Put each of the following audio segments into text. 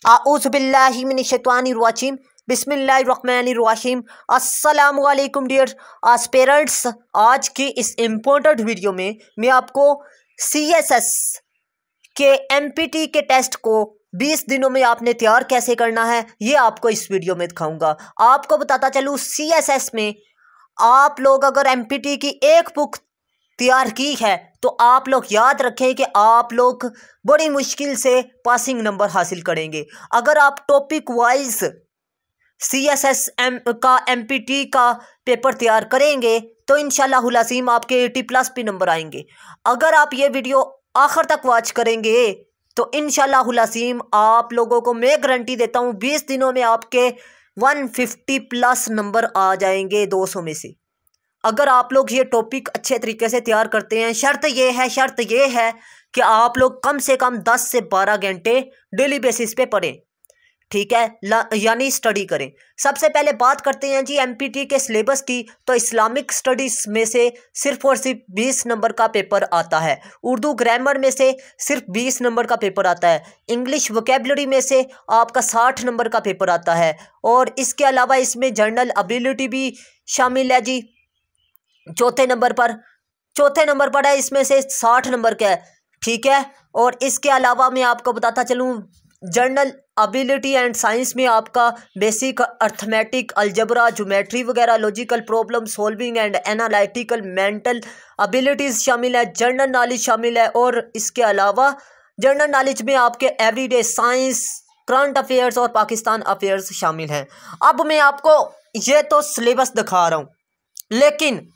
आऊज़ुबिल्लाहि मिनश्शैतानिर्रजीम बिस्मिल्लाहिर्रहमानिर्रहीम। अस्सलामु अलैकुम डियर एस्पिरेंट्स। आज की इस इम्पोर्टेंट वीडियो में मैं आपको CSS के MPT के टेस्ट को 20 दिनों में आपने तैयार कैसे करना है ये आपको इस वीडियो में दिखाऊंगा। आपको बताता चलूँ CSS में आप लोग अगर MPT की एक बुक तैयार की है तो आप लोग याद रखें कि आप लोग बड़ी मुश्किल से पासिंग नंबर हासिल करेंगे। अगर आप टॉपिक वाइज CSS का MPT का पेपर तैयार करेंगे तो इंशाल्लाहुल अज़ीम आपके 80+ पे नंबर आएंगे। अगर आप ये वीडियो आखिर तक वॉच करेंगे तो इंशाल्लाहुल अज़ीम आप लोगों को मैं गारंटी देता हूँ 20 दिनों में आपके 150+ नंबर आ जाएंगे 200 में से। अगर आप लोग ये टॉपिक अच्छे तरीके से तैयार करते हैं, शर्त ये है कि आप लोग कम से कम 10 से 12 घंटे डेली बेसिस पे पढ़ें, ठीक है, यानी स्टडी करें। सबसे पहले बात करते हैं जी MPT के सिलेबस की। तो इस्लामिक स्टडीज़ में से सिर्फ और सिर्फ 20 नंबर का पेपर आता है। उर्दू ग्रामर में से सिर्फ 20 नंबर का पेपर आता है। इंग्लिश वोकेबलरी में से आपका 60 नंबर का पेपर आता है। और इसके अलावा इसमें जनरल एबिलिटी भी शामिल है जी। चौथे नंबर पर है, इसमें से 60 नंबर का है, ठीक है। और इसके अलावा मैं आपको बताता चलूँ जनरल एबिलिटी एंड साइंस में आपका बेसिक अर्थमेटिक, अलजबरा, ज्योमेट्री वगैरह, logical problem solving and analytical mental abilities शामिल है, जनरल नॉलेज शामिल है। और इसके अलावा जनरल नॉलेज में आपके एवरीडे साइंस, करंट अफेयर्स और पाकिस्तान अफेयर्स शामिल हैं। अब मैं आपको ये तो सिलेबस दिखा रहा हूँ, लेकिन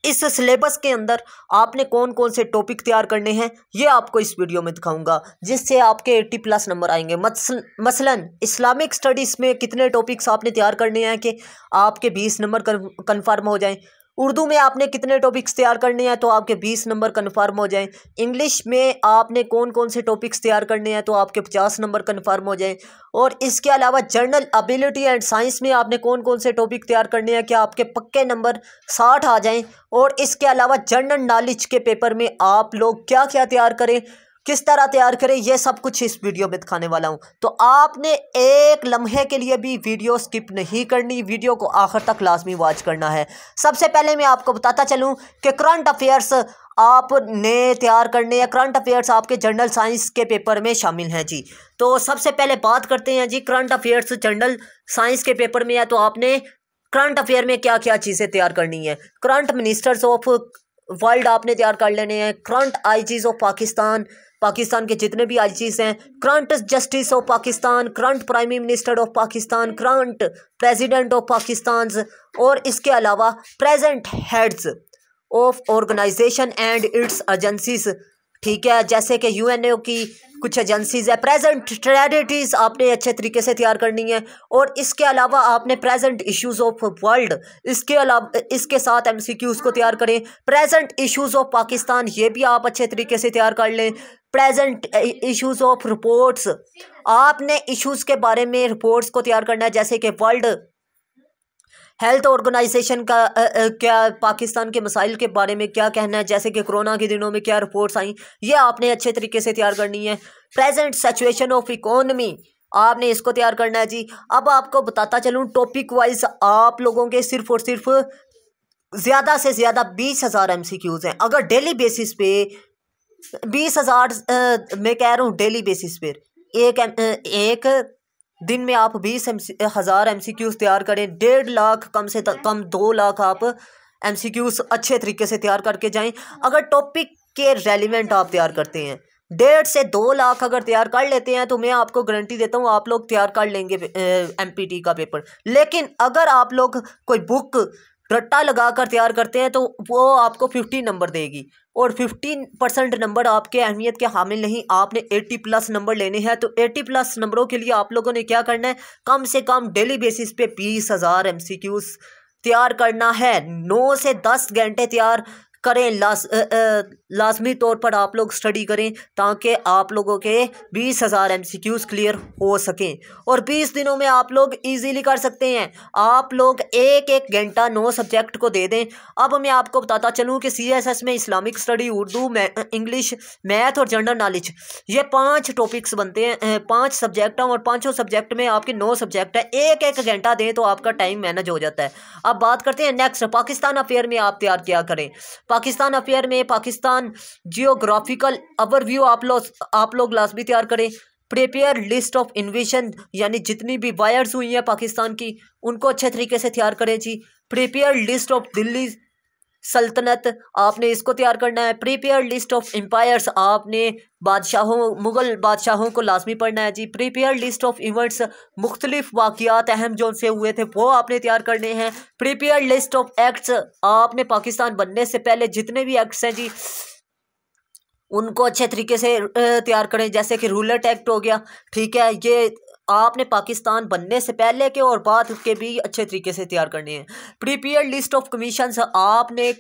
इस सिलेबस के अंदर आपने कौन कौन से टॉपिक तैयार करने हैं ये आपको इस वीडियो में दिखाऊंगा, जिससे आपके 80+ नंबर आएंगे। मसलन इस्लामिक स्टडीज़ में कितने टॉपिक्स आपने तैयार करने हैं कि आपके 20 नंबर कन्फर्म हो जाएं। उर्दू में आपने कितने टॉपिक्स तैयार करने हैं तो आपके 20 नंबर कन्फर्म हो जाएं। इंग्लिश में आपने कौन कौन से टॉपिक्स तैयार करने हैं तो आपके 50 नंबर कन्फर्म हो जाएं। और इसके अलावा जनरल एबिलिटी एंड साइंस में आपने कौन कौन से टॉपिक तैयार करने हैं कि आपके पक्के नंबर 60 आ जाएं। और इसके अलावा जनरल नॉलेज के पेपर में आप लोग क्या क्या तैयार करें, किस तरह तैयार करें, ये सब कुछ इस वीडियो में दिखाने वाला हूं। तो आपने एक लम्हे के लिए भी वीडियो स्किप नहीं करनी, वीडियो को आखिर तक लाजमी वॉच करना है। सबसे पहले मैं आपको बताता चलूं कि करंट अफेयर्स आपने तैयार करने हैं। करंट अफेयर्स आपके जनरल साइंस के पेपर में शामिल हैं जी। तो सबसे पहले बात करते हैं जी करंट अफेयर्स जनरल साइंस के पेपर में है तो आपने करंट अफेयर में क्या क्या चीज़ें तैयार करनी है। करंट मिनिस्टर्स ऑफ वर्ल्ड आपने तैयार कर लेने हैं। करंट आईजीज ऑफ पाकिस्तान के जितने भी आईजीज हैं। Current justice of Pakistan, current prime minister of Pakistan, current president of Pakistan. और इसके अलावा present heads of organization and its agencies, ठीक है, जैसे कि UNO की कुछ एजेंसीज है। प्रेजेंट ट्रेडिटीज़ आपने अच्छे तरीके से तैयार करनी है। और इसके अलावा आपने प्रेजेंट इश्यूज ऑफ वर्ल्ड, इसके अलावा इसके साथ MCQs को तैयार करें। प्रेजेंट इश्यूज ऑफ पाकिस्तान ये भी आप अच्छे तरीके से तैयार कर लें। प्रेजेंट इश्यूज ऑफ रिपोर्ट्स, आपने इश्यूज के बारे में रिपोर्ट्स को तैयार करना है, जैसे कि वर्ल्ड हेल्थ ऑर्गेनाइजेशन का क्या पाकिस्तान के मसाइल के बारे में क्या कहना है, जैसे कि कोरोना के दिनों में क्या रिपोर्ट्स आई, ये आपने अच्छे तरीके से तैयार करनी है। प्रेजेंट सिचुएशन ऑफ इकोनॉमी आपने इसको तैयार करना है जी। अब आपको बताता चलूँ टॉपिक वाइज आप लोगों के सिर्फ और सिर्फ ज़्यादा से ज़्यादा 20,000 MCQs हैं। अगर डेली बेसिस पे 20,000 मैं कह रहा हूँ डेली बेसिस पे एक दिन में आप 20,000 MCQs तैयार करें। 1.5 लाख कम से कम 2 लाख आप MCQs अच्छे तरीके से तैयार करके जाएं। अगर टॉपिक के रेलिवेंट आप तैयार करते हैं 1.5 से 2 लाख अगर तैयार कर लेते हैं तो मैं आपको गारंटी देता हूं आप लोग तैयार कर लेंगे MPT का पेपर। लेकिन अगर आप लोग कोई बुक रट्टा लगाकर तैयार करते हैं तो वो आपको 50 नंबर देगी और 15% नंबर आपके अहमियत के हामिल नहीं। आपने 80+ नंबर लेने हैं तो 80+ नंबरों के लिए आप लोगों ने क्या करना है, कम से कम डेली बेसिस पे 20,000 MCQs तैयार करना है। 9 से 10 घंटे तैयार करें, लाजमी तौर पर आप लोग स्टडी करें ताकि आप लोगों के 20,000 MCQs क्लियर हो सकें और 20 दिनों में आप लोग इजीली कर सकते हैं। आप लोग एक एक घंटा 9 सब्जेक्ट को दे दें। अब मैं आपको बताता चलूँ कि CSS में Islamic study, Urdu, English, math और जनरल नॉलेज, ये 5 टॉपिक्स बनते हैं, 5 सब्जेक्ट हैं और 5 सब्जेक्ट में आपके 9 सब्जेक्ट है। एक एक घंटा दें तो आपका टाइम मैनेज हो जाता है। अब बात करते हैं नेक्स्ट, पाकिस्तान अफेयर में आप तैयार क्या करें। पाकिस्तान अफेयर में पाकिस्तान जियोग्राफिकल ओवरव्यू आप लोग लाजमी तैयार करें। प्रिपेयर लिस्ट ऑफ इन्वेशन, यानी जितनी भी वायर्स हुई हैं पाकिस्तान की उनको अच्छे तरीके से तैयार करें जी। प्रिपेयर लिस्ट ऑफ दिल्ली सल्तनत, आपने इसको तैयार करना है। प्रिपेयर लिस्ट ऑफ एम्पायर्स, आपने मुग़ल बादशाहों को लाजमी पढ़ना है जी। प्रिपेयर लिस्ट ऑफ इवेंट्स, मुख्तलिफ वाक़यात अहम जो से हुए थे वो आपने तैयार करने हैं। प्रिपेयर लिस्ट ऑफ एक्ट्स, आपने पाकिस्तान बनने से पहले जितने भी एक्ट्स हैं जी उनको अच्छे तरीके से तैयार करें, जैसे कि रूलर एक्ट हो गया, ठीक है, ये आपने पाकिस्तान बनने से पहले के और बाद के भी अच्छे तरीके से तैयार करने हैं। प्रीपेयर लिस्ट ऑफ कमीशंस, आपने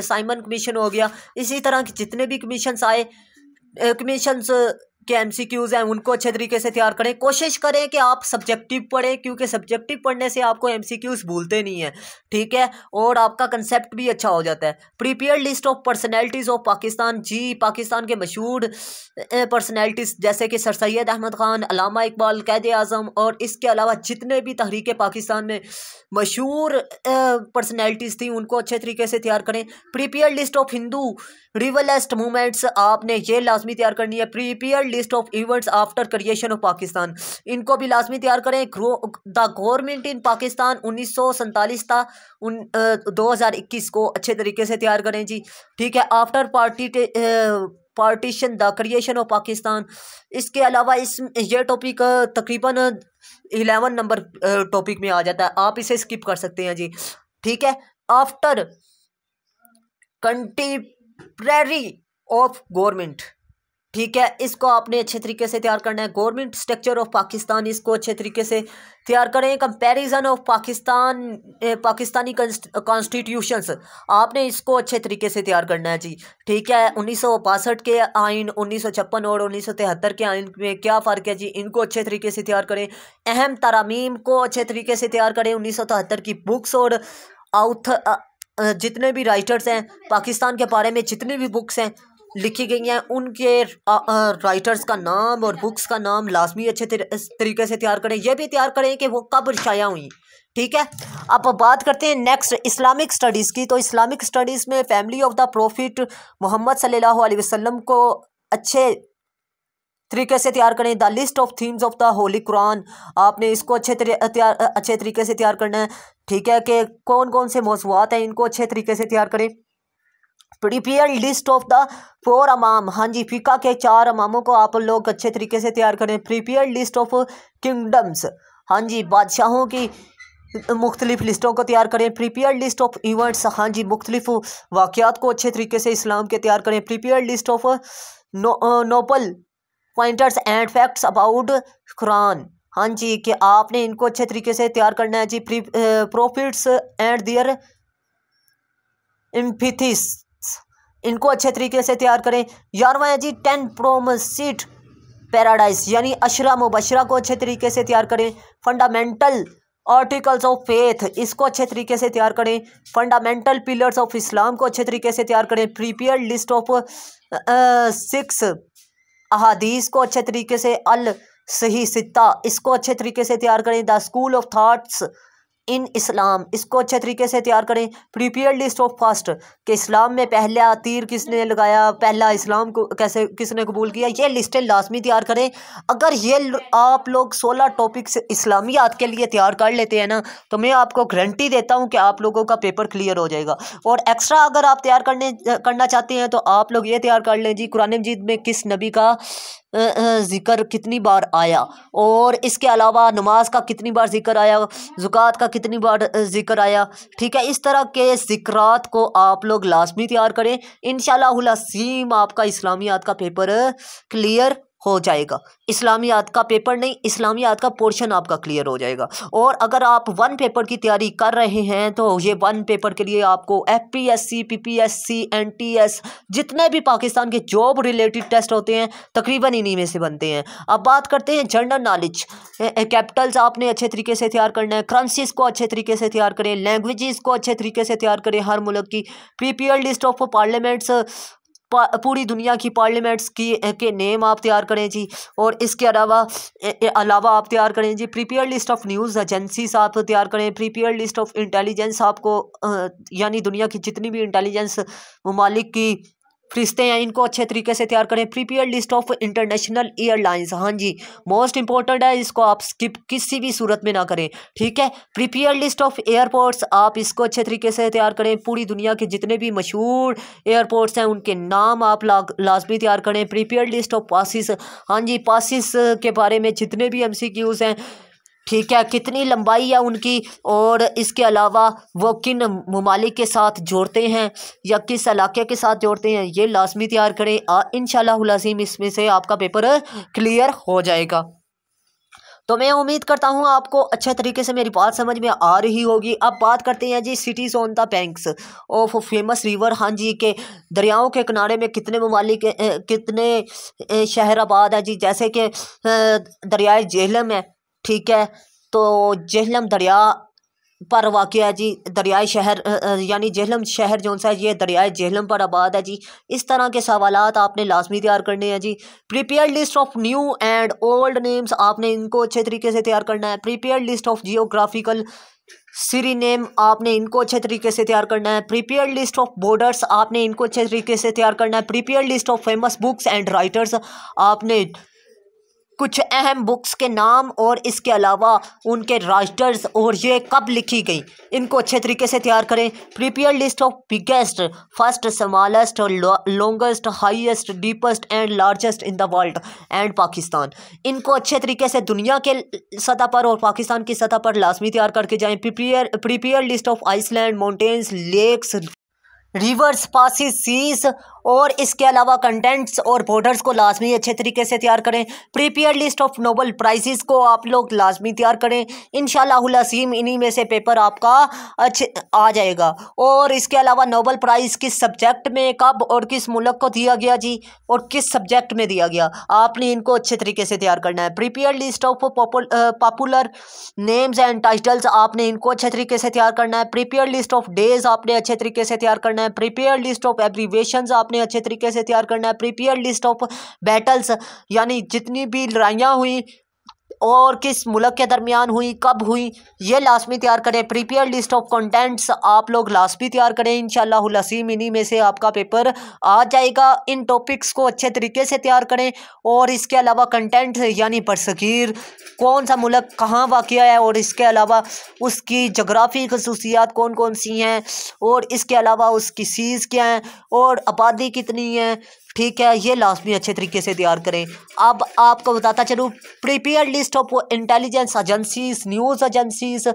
साइमन कमीशन हो गया, इसी तरह के जितने भी कमीशंस आए, कमीशंस के MCQs हैं उनको अच्छे तरीके से तैयार करें। कोशिश करें कि आप सब्जेक्टिव पढ़ें क्योंकि सब्जेक्टिव पढ़ने से आपको MCQs भूलते नहीं हैं, ठीक है, और आपका कंसेप्ट भी अच्छा हो जाता है। Prepare list of personalities of Pakistan, जी पाकिस्तान के मशहूर पर्सनैलिटीज़ जैसे कि सर सैयद अहमद ख़ान, अल्लामा इकबाल, कैद आज़म और इसके अलावा जितने भी तहरीक पाकिस्तान में मशहूर पर्सनैलिटीज़ थी उनको अच्छे तरीके से तैयार करें। Prepare list of Hindu revivalist movements, आपने ये लाजमी तैयार करनी है। Prepare list of events after creation of Pakistan, इनको भी लाजमी तैयार करें। द गवर्नमेंट इन पाकिस्तान 1947 था 2021 को अच्छे तरीके से तैयार करें जी, ठीक है। After partition the creation of Pakistan, इसके अलावा ये टॉपिक तकरीबन 11 नंबर टॉपिक में आ जाता है, आप इसे स्किप कर सकते हैं जी, ठीक है। आफ्टर कंटेम्प्रेरी ऑफ गवर्नमेंट, ठीक है, इसको आपने अच्छे तरीके से तैयार करना है। गवर्नमेंट स्ट्रक्चर ऑफ पाकिस्तान, इसको अच्छे ततरीके से तैयार करें। कंपैरिजन ऑफ पाकिस्तानी कॉन्स्टिट्यूशंस, आपने इसको अच्छे तरीके से तैयार करना है जी, ठीक है। 1962 के आइन, 1956 और 1973 के आइन में क्या फ़र्क है जी, इनको अच्छे तरीके से तैयार करें। अहम तरामीम को अच्छे तरीके से तैयार करें। 1973 की बुक्स और जितने भी राइटर्स हैं पाकिस्तान के बारे में, जितनी भी बुक्स हैं लिखी गई हैं उनके राइटर्स का नाम और बुक्स का नाम लाजमी अच्छे तरीके से तैयार करें। यह भी तैयार करें कि वो कब शाया हुई, ठीक है। अब बात करते हैं नेक्स्ट इस्लामिक स्टडीज़ की। तो इस्लामिक स्टडीज़ में family of the prophet Mohammad सल्लल्लाहु अलैहि वसल्लम को अच्छे तरीके से तैयार करें। The list of themes of the holy Quran, आपने इसको अच्छे तरीके से तैयार करना है, ठीक है, कि कौन कौन से मौज़ूआत हैं इनको अच्छे तरीके से तैयार करें। प्रिपेयर लिस्ट ऑफ द 4 इमाम, हाँ जी, फ़िक़ा के 4 इमामों को आप लोग अच्छे तरीके से तैयार करें। प्रिपेयर लिस्ट ऑफ किंगडम्स, हाँ जी, बादशाहों की मुख्तलिफ लिस्टों को तैयार करें। प्रिपेयर लिस्ट ऑफ इवेंट्स, हाँ जी, मुख्तलिफ वाक़यात को अच्छे तरीके से इस्लाम के तैयार करें। Prepare list of Nobel pointers and facts about Quran, हाँ जी, कि आपने इनको अच्छे तरीके से तैयार करना है जी। प्रॉफिट्स एंड देयर इम्फिथिस, इनको अच्छे तरीके से तैयार करें। 11वां है जी 10 प्रोमिस्ड पैराडाइज, यानी अशरा मुबशरा को अच्छे तरीके से तैयार करें। फंडामेंटल आर्टिकल्स ऑफ फेथ, इसको अच्छे तरीके से तैयार करें। फंडामेंटल पिलर्स ऑफ इस्लाम को अच्छे तरीके से तैयार करें। प्रिपेयर लिस्ट ऑफ 6 अहादीस को अच्छे तरीके से, अल सही सित्ता, इसको अच्छे तरीके से तैयार करें। The school of thoughts in Islam, इसको अच्छे तरीके से तैयार करें। प्रिपेयर लिस्ट ऑफ फास्ट, कि इस्लाम में पहला तीर किसने लगाया, पहला इस्लाम को कैसे किसने कबूल किया, ये लिस्टें लाजमी तैयार करें। अगर ये आप लोग 16 टॉपिक्स इस्लामियात के लिए तैयार कर लेते हैं ना, तो मैं आपको गारंटी देता हूँ कि आप लोगों का पेपर क्लियर हो जाएगा। और एक्स्ट्रा अगर आप तैयार करना चाहते हैं तो आप लोग ये तैयार कर लें जी, कुरान मजीद में किस नबी का ज़िक्र कितनी बार आया, और इसके अलावा नमाज का कितनी बार ज़िक्र आया, ज़कात का कितनी बार ज़िक्र आया, ठीक है। इस तरह के ज़िक्रात को आप लोग लाजमी तैयार करें। इंशाअल्लाह अज़ीम आपका इस्लामियात का पेपर क्लियर हो जाएगा। इस्लामियात का पेपर नहीं, इस्लामियात का पोर्शन आपका क्लियर हो जाएगा। और अगर आप वन पेपर की तैयारी कर रहे हैं तो ये वन पेपर के लिए आपको FPSC, PPSC, NTS जितने भी पाकिस्तान के जॉब रिलेटेड टेस्ट होते हैं तकरीबन इन्हीं में से बनते हैं। अब बात करते हैं जनरल नॉलेज। कैपिटल्स आपने अच्छे तरीके से तैयार करना है, करेंसीज को अच्छे तरीके से तैयार करें, लैंग्वेजेस को अच्छे तरीके से तैयार करें हर मुल्क की। प्रीपेयर लिस्ट ऑफ पार्लियामेंट्स, पूरी दुनिया की पार्लियामेंट्स की के नेम आप तैयार करें जी। और इसके अलावा आप तैयार करें जी prepare list of news agencies आप तैयार करें, प्रीपेयर लिस्ट ऑफ इंटेलिजेंस आपको यानी दुनिया की जितनी भी इंटेलिजेंस ममालिक की फरिश्ते हैं इनको अच्छे तरीके से तैयार करें। Prepare list of international airlines, हाँ जी मोस्ट इंपॉर्टेंट है, इसको आप स्किप किसी भी सूरत में ना करें, ठीक है। प्रीपेयर लिस्ट ऑफ एयरपोर्ट्स, आप इसको अच्छे तरीके से तैयार करें। पूरी दुनिया के जितने भी मशहूर एयरपोर्ट्स हैं उनके नाम आप लाजमी तैयार करें। प्रीपेयर लिस्ट ऑफ पासिस, हाँ जी पासिस के बारे में जितने भी MCQs हैं, ठीक है, कितनी लंबाई है उनकी, और इसके अलावा वो किन ममालिक के साथ जोड़ते हैं या किस इलाके के साथ जोड़ते हैं, ये लाजमी तैयार करें। इंशाअल्लाह अज़ीम इसमें से आपका पेपर क्लियर हो जाएगा। तो मैं उम्मीद करता हूँ आपको अच्छे तरीके से मेरी बात समझ में आ रही होगी। अब बात करते हैं जी cities on the banks of famous river, हाँ जी के दरियाओं के किनारे में कितने ममालिक कितने शहर आबाद है जी। जैसे कि दरियाए जेहलम है, ठीक है, तो जेहलम दरिया पर वाक़या है जी। दरियाई शहर यानी जेहलम शहर जो सा है ये दरियाए जेहलम पर आबाद है जी। इस तरह के सवालात आपने लाजमी तैयार करने हैं जी। Prepare list of new and old names, आपने इनको अच्छे तरीके से तैयार करना है। Prepare list of geographical series name, आपने इनको अच्छे तरीके से तैयार करना है। प्रीपेयर लिस्ट ऑफ बॉर्डर्स, आपने इनको अच्छे तरीके से तैयार करना है। Prepare list of famous books and writers, आपने कुछ अहम बुक्स के नाम और इसके अलावा उनके राइटर्स और ये कब लिखी गई इनको अच्छे तरीके से तैयार करें। Prepare list of biggest, first, smallest, longest, highest, deepest and largest in the world and Pakistan, इनको अच्छे तरीके से दुनिया के सतह पर और पाकिस्तान की सतह पर लाजमी तैयार करके जाएं। Prepare list of islands, mountains, lakes, rivers, passes, seas और इसके अलावा कंटेंट्स और बॉर्डर्स को लाजमी अच्छे तरीके से तैयार करें। Prepare list of Nobel prizes को आप लोग लाजमी तैयार करें। इंशाअल्लाह अज़ीम इन्हीं में से पेपर आपका अच्छे आ जाएगा। और इसके अलावा नोबल प्राइज़ किस सब्जेक्ट में, कब और किस मुल्क को दिया गया जी, और किस सब्जेक्ट में दिया गया, आपने इनको अच्छे तरीके से तैयार करना है। Prepare list of popular names and titles, आपने इनको अच्छे तरीके से तैयार करना है। प्रीपेयर लिस्ट ऑफ डेज, आपने अच्छे तरीके से तैयार करना है। प्रीपेयर लिस्ट ऑफ एब्रीवेशंस, आपने अच्छे तरीके से तैयार करना है। प्रीपेयर लिस्ट ऑफ बैटल्स, यानी जितनी भी लड़ाइयाँ हुई और किस मुल्क के दरमियान हुई, कब हुई, ये लाजमी तैयार करें। प्रीपेयर लिस्ट ऑफ कंटेंट्स आप लोग लाजमी तैयार करें। इंशाअल्लाह अज़ीम इन्हीं में से आपका पेपर आ जाएगा। इन टॉपिक्स को अच्छे तरीके से तैयार करें। और इसके अलावा कंटेंट यानी बरसगीर कौन सा मुल्क कहाँ वाक़या है, और इसके अलावा उसकी जगराफी खसूसियात कौन कौन सी हैं, और इसके अलावा उसकी सीज़ क्या हैं और आबादी कितनी है, ठीक है, ये लाजमी अच्छे तरीके से तैयार करें। अब आपको बताता चलूँ prepare list of intelligence agencies, news agencies,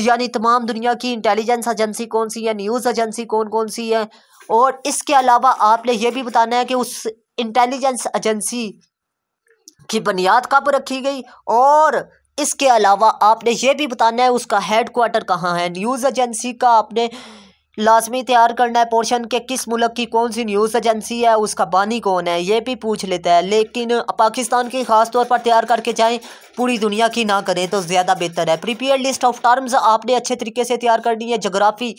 यानी तमाम दुनिया की इंटेलिजेंस एजेंसी कौन सी है, न्यूज़ एजेंसी कौन कौन सी है। और इसके अलावा आपने ये भी बताना है कि उस इंटेलिजेंस एजेंसी की बुनियाद कब रखी गई, और इसके अलावा आपने ये भी बताना है उसका हेड क्वार्टर कहाँ है। न्यूज़ एजेंसी का आपने लाजमी तैयार करना है पोर्शन के किस मुल्क की कौन सी न्यूज़ एजेंसी है, उसका बानी कौन है, ये भी पूछ लेता है। लेकिन पाकिस्तान की ख़ास तौर पर तैयार करके जाएं, पूरी दुनिया की ना करें तो ज़्यादा बेहतर है। प्रीपेयर लिस्ट ऑफ टर्म्स आपने अच्छे तरीके से तैयार करनी है। जोग्राफी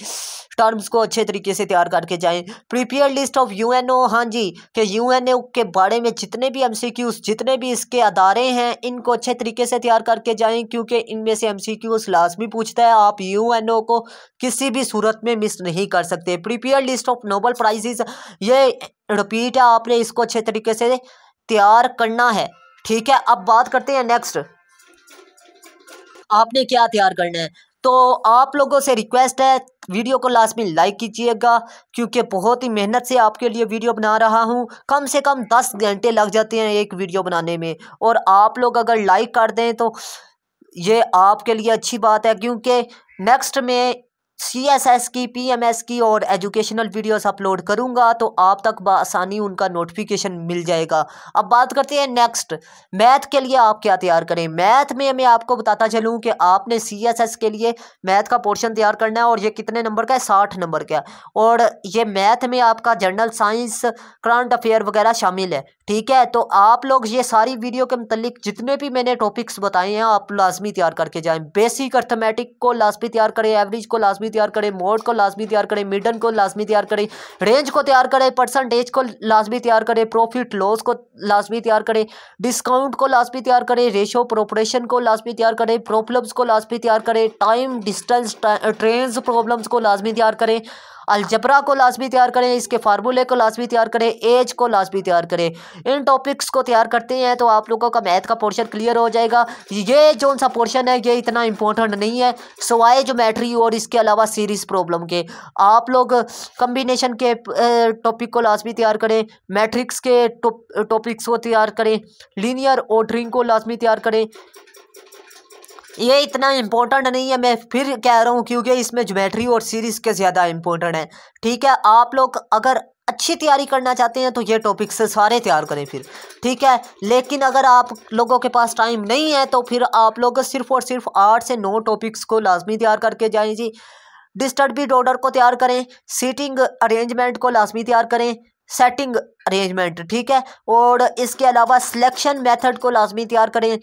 टर्म्स को अच्छे तरीके से तैयार करके जाएं। प्रीपेयर लिस्ट ऑफ UNO, हाँ जी कि UNO के बारे में जितने भी MCQs, जितने भी इसके अदारे हैं, इनको अच्छे तरीके से तैयार करके जाएं, क्योंकि इनमें से MCQs लाजमी पूछता है। आप UNO को किसी भी सूरत में मिस नहीं कर सकते। Prepare list of Nobel prizes, ये रिपीट है, आपने इसको अच्छे तरीके से तैयार करना है, ठीक है। अब बात करते हैं नेक्स्ट, आपने क्या तैयार करना है। तो आप लोगों से रिक्वेस्ट है वीडियो को लास्ट में लाइक कीजिएगा, क्योंकि बहुत ही मेहनत से आपके लिए वीडियो बना रहा हूं। कम से कम 10 घंटे लग जाते हैं एक वीडियो बनाने में, और आप लोग अगर लाइक कर दें तो ये आपके लिए अच्छी बात है, क्योंकि नेक्स्ट में CSS की, PMS की और एजुकेशनल वीडियोस अपलोड करूंगा तो आप तक बआसानी उनका नोटिफिकेशन मिल जाएगा। अब बात करते हैं नेक्स्ट, मैथ के लिए आप क्या तैयार करें। मैथ में मैं आपको बताता चलूं कि आपने CSS के लिए मैथ का पोर्शन तैयार करना है और ये कितने नंबर का है, 60 नंबर का। और ये मैथ में आपका जनरल साइंस, करंट अफेयर वगैरह शामिल है, ठीक है। तो आप लोग ये सारी वीडियो के मतलब जितने भी मैंने टॉपिक्स बताए हैं आप लाजमी तैयार करके जाएं। बेसिक अर्थमेटिक को लाजमी तैयार करें, एवरेज को लाजमी तैयार करें, मोड को लाजमी तैयार करें, मिडन को लाजमी तैयार करें, रेंज को तैयार करें, परसेंटेज को लाजमी तैयार करें, प्रॉफिट लॉस को लाजमी तैयार करें, डिस्काउंट को लाजमी तैयार करें, रेशो प्रोपोर्शन को लाजमी तैयार करें, प्रॉब्लम्स को लाजमी तैयार करें, टाइम डिस्टेंस ट्रेन्स प्रॉब्लम्स को लाजमी तैयार करें, अलजबरा को लाजमी तैयार करें, इसके फार्मूले को लाजमी तैयार करें, एज को लाजमी तैयार करें। इन टॉपिक्स को तैयार करते हैं तो आप लोगों का मैथ का पोर्शन क्लियर हो जाएगा। ये जो सा पोर्शन है ये इतना इंपॉर्टेंट नहीं है सवाए ज्योमेट्री और इसके अलावा सीरीज प्रॉब्लम के। आप लोग कम्बिनेशन के टॉपिक को लाजमी तैयार करें, मैट्रिक्स के टॉपिक्स को तैयार करें, लीनियर ऑर्डरिंग को लाजमी तैयार करें। ये इतना इम्पोर्टेंट नहीं है, मैं फिर कह रहा हूँ, क्योंकि इसमें ज्योमेट्री और सीरीज़ के ज़्यादा इम्पोर्टेंट है, ठीक है। आप लोग अगर अच्छी तैयारी करना चाहते हैं तो ये टॉपिक से सारे तैयार करें फिर, ठीक है। लेकिन अगर आप लोगों के पास टाइम नहीं है तो फिर आप लोग सिर्फ और सिर्फ 8 से 9 टॉपिक्स को लाजमी तैयार करके जाएं जी। डिस्टर्बिंग ऑर्डर को तैयार करें, सीटिंग अरेंजमेंट को लाजमी तैयार करें, सेटिंग अरेंजमेंट, ठीक है। और इसके अलावा सिलेक्शन मेथड को लाजमी तैयार करें,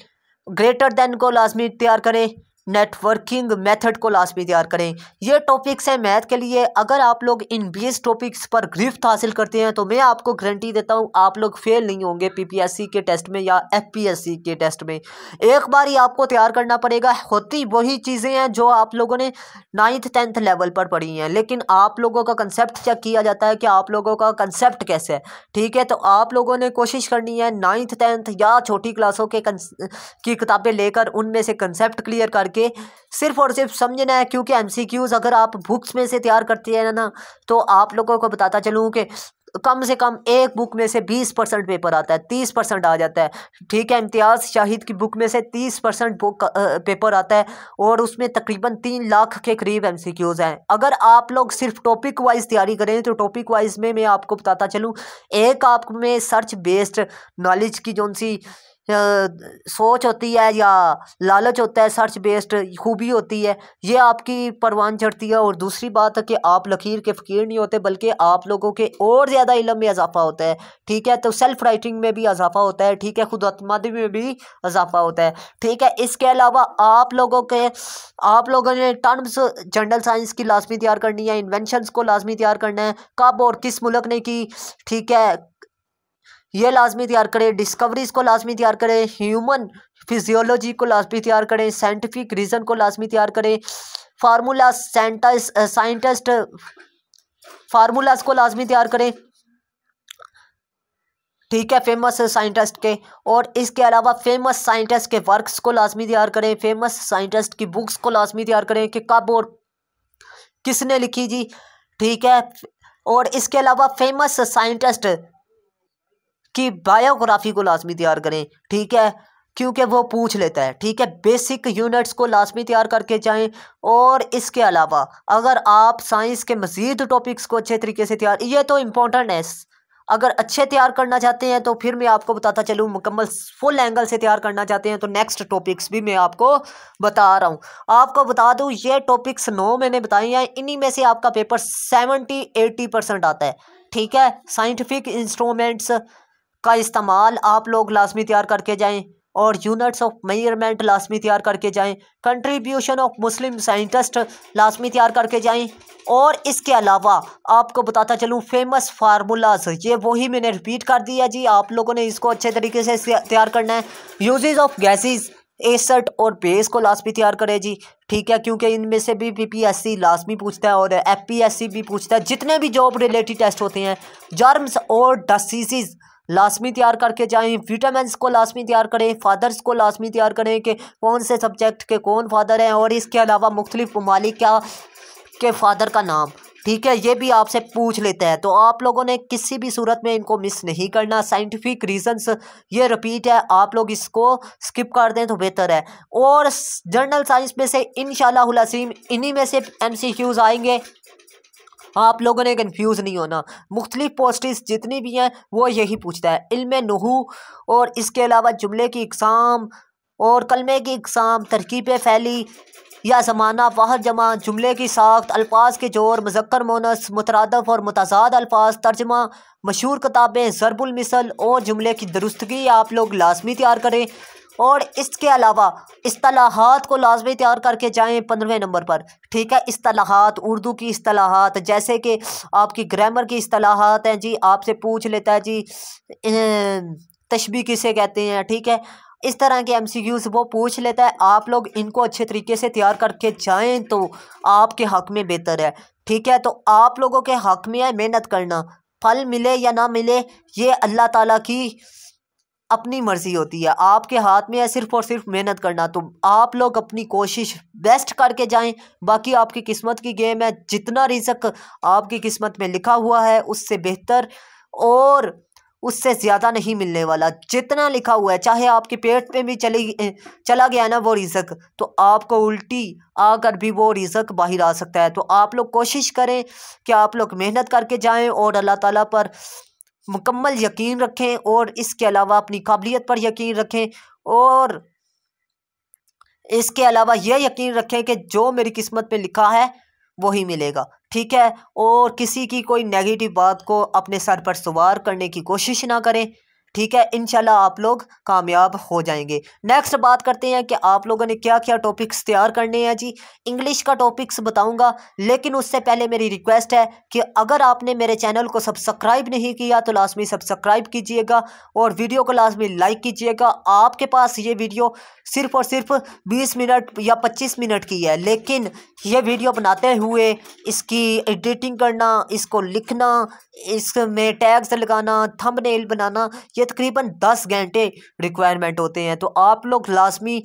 ग्रेटर देन को लाजमी तैयार करें, नेटवर्किंग मेथड को लाजमी तैयार करें। ये टॉपिक्स हैं मैथ के लिए। अगर आप लोग इन 20 टॉपिक्स पर गिरफ्त हासिल करते हैं तो मैं आपको गारंटी देता हूँ आप लोग फेल नहीं होंगे PPSC के टेस्ट में या FPSC के टेस्ट में। एक बार ही आपको तैयार करना पड़ेगा। होती वही चीज़ें हैं जो आप लोगों ने 9th 10th लेवल पर पढ़ी हैं, लेकिन आप लोगों का कंसेप्ट चेक किया जाता है कि आप लोगों का कंसेप्ट कैसे है, ठीक है। तो आप लोगों ने कोशिश करनी है 9th 10th या छोटी क्लासों के की किताबें लेकर उनमें से कंसेप्ट क्लियर करके सिर्फ और सिर्फ समझना है। क्योंकि MCQs अगर आप बुक्स में से तैयार करते हैं ना तो आप लोगों को बताता चलूँ कि कम से कम एक बुक में से 20% पेपर आता है, 30% आ जाता है, ठीक है। इम्तियाज़ शाहिद की बुक में से 30% बुक पेपर आता है और उसमें तकरीबन 3 लाख के करीब MCQs हैं। अगर आप लोग सिर्फ टॉपिक वाइज तैयारी करें तो टॉपिक वाइज में मैं आपको बताता चलूँ, एक आप में सर्च बेस्ड नॉलेज की जो सी सोच होती है या लालच होता है, सर्च बेस्ड खूबी होती है, ये आपकी परवान चढ़ती है। और दूसरी बात है कि आप लकीर के फ़कीर नहीं होते बल्कि आप लोगों के और ज़्यादा इल्म में इजाफा होता है, ठीक है। तो सेल्फ राइटिंग में भी इजाफा होता है, ठीक है, खुद अतमादी में भी इजाफा होता है, ठीक है। इसके अलावा आप लोगों ने टर्म्स जनरल साइंस की लाजमी तैयार करनी है, इन्वेंशंस को लाजमी तैयार करना है, कब और किस मुल्क ने की, ठीक है, ये लाजमी तैयार करें। डिस्कवरीज को लाजमी तैयार करें, ह्यूमन फिजियोलॉजी को लाजमी तैयार करें, साइंटिफिक रीज़न को लाजमी तैयार करें, फार्मूला साइंटिस्ट फार्मूलाज को लाजमी तैयार करें, ठीक है, फेमस साइंटिस्ट के। और इसके अलावा फेमस साइंटिस्ट के वर्क्स को लाजमी तैयार करें, फेमस साइंटिस्ट की बुक्स को लाजमी तैयार करें कि कब और किसने लिखी जी, ठीक है। और इसके अलावा फेमस साइंटिस्ट की बायोग्राफी को लाजमी तैयार करें, ठीक है, क्योंकि वो पूछ लेता है, ठीक है। बेसिक यूनिट्स को लाजमी तैयार करके जाएं। और इसके अलावा अगर आप साइंस के मज़ीद टॉपिक्स को अच्छे तरीके से तैयार, ये तो इम्पोर्टेंट है, अगर अच्छे तैयार करना चाहते हैं तो फिर मैं आपको बताता चलूँ, मुकम्मल फुल एंगल से तैयार करना चाहते हैं तो नेक्स्ट टॉपिक्स भी मैं आपको बता रहा हूँ। आपको बता दूँ ये टॉपिक्स 9 मैंने बताए हैं, इन्हीं में से आपका पेपर 70-80% आता है, ठीक है। साइंटिफिक इंस्ट्रूमेंट्स का इस्तेमाल आप लोग लाजमी तैयार करके जाएं और यूनिट्स ऑफ मेजरमेंट लाजमी तैयार करके जाएं, कंट्रीब्यूशन ऑफ मुस्लिम साइंटिस्ट लाजमी तैयार करके जाएं। और इसके अलावा आपको बताता चलूँ फेमस फार्मूलाज, ये वही मैंने रिपीट कर दिया जी, आप लोगों ने इसको अच्छे तरीके से तैयार करना है। यूजेस ऑफ गैसेस, एसिड और बेस को लाजमी तैयार करें जी, ठीक है, क्योंकि इनमें से भी PPSC लाजमी पूछता है और FPSC भी पूछता है। जितने भी जॉब रिलेटेड टेस्ट होते हैं, जर्म्स और डिसीज़ लाजमी तैयार करके जाएं, विटामिन्स को लाजमी तैयार करें, फादर्स को लाजमी तैयार करें कि कौन से सब्जेक्ट के कौन फादर हैं। और इसके अलावा मुख्तलिफ ममालिक के फादर का नाम, ठीक है, ये भी आपसे पूछ लेता है। तो आप लोगों ने किसी भी सूरत में इनको मिस नहीं करना। साइंटिफिक रीजंस ये रिपीट है, आप लोग इसको स्किप कर दें तो बेहतर है। और जनरल साइंस में से इंशाअल्लाह अज़ीम इन्हीं में से MCQs आएंगे। आप लोगों ने कंफ्यूज नहीं होना। मुख्तलिफ पोस्ट्स जितनी भी हैं वो यही पूछता है, इल्म नुहू और इसके अलावा जुमले की इकसाम और कलमे की इकसाम, तरकीब फैली या ज़माना, वाहद जमा, जुमले की साख्त, अल्फाज के जोर, मुज़क्कर मोनस, मुतरादफ और मुतज़ाद अल्फाज, तर्जमा, मशहूर किताबें, ज़रबुल मिसल और जुमले की दुरुस्तगी आप लोग लाजमी तैयार करें। और इसके अलावा इस्तिलाहात को लाजमी तैयार करके जाएं 15वें नंबर पर। ठीक है, इस्तिलाहात, उर्दू की इस्तिलाहात, जैसे कि आपकी ग्रामर की इस्तिलाहात हैं जी, आपसे पूछ लेता है जी तशबीह किसे कहते हैं। ठीक है, इस तरह के MCQs वो पूछ लेता है। आप लोग इनको अच्छे तरीके से तैयार करके जाएं तो आपके हक़ में बेहतर है। ठीक है, तो आप लोगों के हक़ में है मेहनत करना, फल मिले या ना मिले ये अल्लाह ताला की अपनी मर्ज़ी होती है, आपके हाथ में है सिर्फ़ और सिर्फ मेहनत करना। तो आप लोग अपनी कोशिश बेस्ट करके जाएं, बाकी आपकी किस्मत की गेम है। जितना रिज़्क़ आपकी किस्मत में लिखा हुआ है उससे बेहतर और उससे ज़्यादा नहीं मिलने वाला। जितना लिखा हुआ है, चाहे आपके पेट में भी चला गया ना वो रिज़्क़, तो आपको उल्टी आकर भी वो रिज़्क़ बाहर आ सकता है। तो आप लोग कोशिश करें कि आप लोग मेहनत करके जाएं और अल्लाह ताला पर मुकम्मल यकीन रखें और इसके अलावा अपनी काबिलियत पर यकीन रखें और इसके अलावा यह यकीन रखें कि जो मेरी किस्मत में लिखा है वही मिलेगा। ठीक है, और किसी की कोई नेगेटिव बात को अपने सर पर सवार करने की कोशिश ना करें। ठीक है, इंशाल्लाह आप लोग कामयाब हो जाएंगे। नेक्स्ट बात करते हैं कि आप लोगों ने क्या क्या टॉपिक्स तैयार करने हैं जी। इंग्लिश का टॉपिक्स बताऊंगा, लेकिन उससे पहले मेरी रिक्वेस्ट है कि अगर आपने मेरे चैनल को सब्सक्राइब नहीं किया तो लाजमी सब्सक्राइब कीजिएगा और वीडियो को लाजमी लाइक कीजिएगा। आपके पास ये वीडियो सिर्फ़ और सिर्फ 20 मिनट या 25 मिनट की है, लेकिन ये वीडियो बनाते हुए इसकी एडिटिंग करना, इसको लिखना, इसमें टैग्स लगाना, थंबनेल बनाना, ये तकरीबन 10 घंटे रिक्वायरमेंट होते हैं। तो आप लोग लाजमी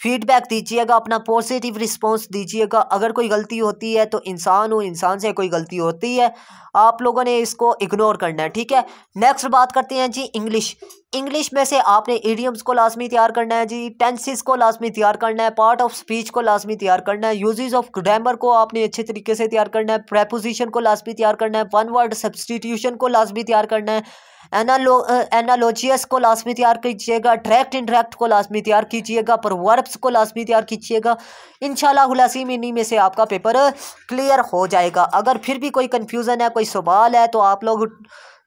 फीडबैक दीजिएगा, अपना पॉजिटिव रिस्पांस दीजिएगा। अगर कोई गलती होती है तो इंसान हो, इंसान से कोई गलती होती है, आप लोगों ने इसको इग्नोर करना है। ठीक है, नेक्स्ट बात करते हैं जी इंग्लिश। इंग्लिश में से आपने इडियम्स को लाजमी तैयार करना है जी, टेंसेस को लाजमी तैयार करना है, पार्ट ऑफ स्पीच को लाजमी तैयार करना है, यूजेस ऑफ ग्रामर को आपने अच्छे तरीके से तैयार करना है, प्रेपोजिशन को लाजमी तैयार करना है, वन वर्ड सब्सटीट्यूशन को लाजमी तैयार करना है, एनालॉजियस को लाजमी तैयार कीजिएगा, डायरेक्ट इंडायरेक्ट को लाजमी तैयार कीजिएगा, प्रोवर्ब्स को लाजमी तैयार कीजिएगा। इंशाल्लाह अज़ीम इन्हीं में से आपका पेपर क्लियर हो जाएगा। अगर फिर भी कोई कन्फ्यूज़न है, कोई सवाल है तो आप लोग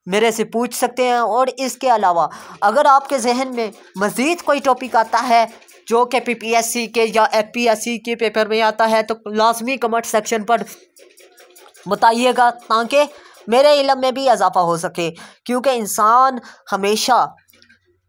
मेरे से पूछ सकते हैं। और इसके अलावा अगर आपके जहन में मज़ीद कोई टॉपिक आता है जो कि PPSC के या FPSC के पेपर में आता है तो लाजमी कमेंट सेक्शन पर बताइएगा, ताकि मेरे इल्म में भी इजाफा हो सके, क्योंकि इंसान हमेशा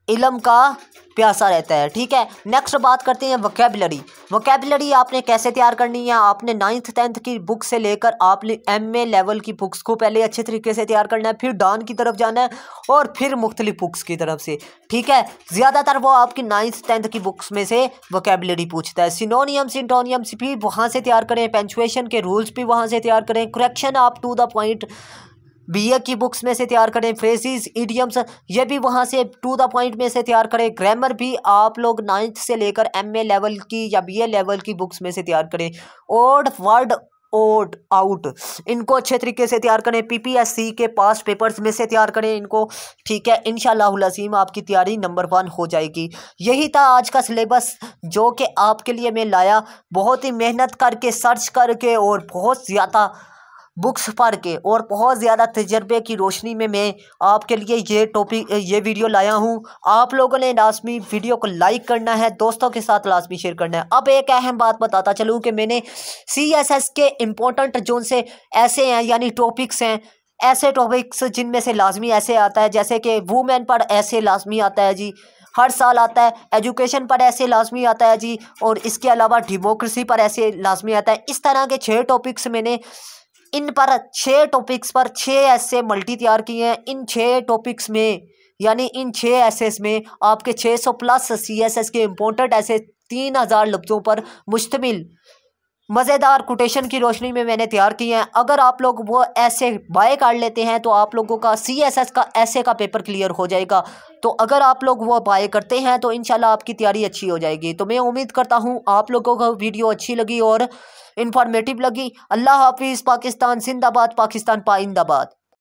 इल्म का प्यासा रहता है। ठीक है, नेक्स्ट बात करते हैं वोकैबुलरी। वोकैबुलरी आपने कैसे तैयार करनी है। आपने 9th 10th की बुक से लेकर आपने MA लेवल की बुक्स को पहले अच्छे तरीके से तैयार करना है, फिर डॉन की तरफ जाना है और फिर मुख्तलिफ बुक्स की तरफ से। ठीक है, ज़्यादातर वो आपकी 9th 10th की बुक्स में से वोकैबुलरी पूछता है। सिनोनियम्स सिंटोनियम्स भी वहाँ से तैयार करें, पंक्चुएशन के रूल्स भी वहाँ से तैयार करें, करेक्शन आप टू द पॉइंट BA की बुक्स में से तैयार करें, फ्रेजेस इडियम्स ये भी वहाँ से टू द पॉइंट में से तैयार करें, ग्रामर भी आप लोग 9th से लेकर MA लेवल की या BA लेवल की बुक्स में से तैयार करें, ओड वर्ड ओड आउट इनको अच्छे तरीके से तैयार करें, PPSC के पास्ट पेपर्स में से तैयार करें इनको। ठीक है, इंशाल्लाह अज़ीम आपकी तैयारी नंबर 1 हो जाएगी। यही था आज का सिलेबस जो कि आपके लिए मैं लाया, बहुत ही मेहनत करके, सर्च करके और बहुत ज़्यादा बुक्स पढ़ के और बहुत ज़्यादा तजर्बे की रोशनी में मैं आपके लिए ये वीडियो लाया हूँ। आप लोगों ने लाजमी वीडियो को लाइक करना है, दोस्तों के साथ लाजमी शेयर करना है। अब एक अहम बात बताता चलूँ कि मैंने CSS के इम्पोर्टेंट जोन से ऐसे हैं, यानी टॉपिक्स हैं, ऐसे टॉपिक्स जिनमें से लाजमी ऐसे आता है, जैसे कि वुमेन पर ऐसे लाजमी आता है जी, हर साल आता है। एजुकेशन पर ऐसे लाजमी आता है जी, और इसके अलावा डेमोक्रेसी पर ऐसे लाजमी आता है। इस तरह के 6 टॉपिक्स मैंने इन पर 6 टॉपिक्स पर 6 ऐसे मल्टी तैयार किए हैं। इन 6 टॉपिक्स में यानी इन 6 एसेस में आपके 600 प्लस CSS के इम्पोर्टेंट ऐसे 3000 लफ्ज़ों पर मुश्तमिल मज़ेदार कोटेशन की रोशनी में मैंने तैयार किए हैं। अगर आप लोग वो ऐसे बाय कर लेते हैं तो आप लोगों का CSS का ऐसे का पेपर क्लियर हो जाएगा। तो अगर आप लोग वो बाय करते हैं तो इंशाल्लाह आपकी तैयारी अच्छी हो जाएगी। तो मैं उम्मीद करता हूँ आप लोगों को वीडियो अच्छी लगी और इन्फॉर्मेटिव लगी। अल्लाह हाफिज़। पाकिस्तान जिंदाबाद, पाकिस्तान पाइंदाबाद।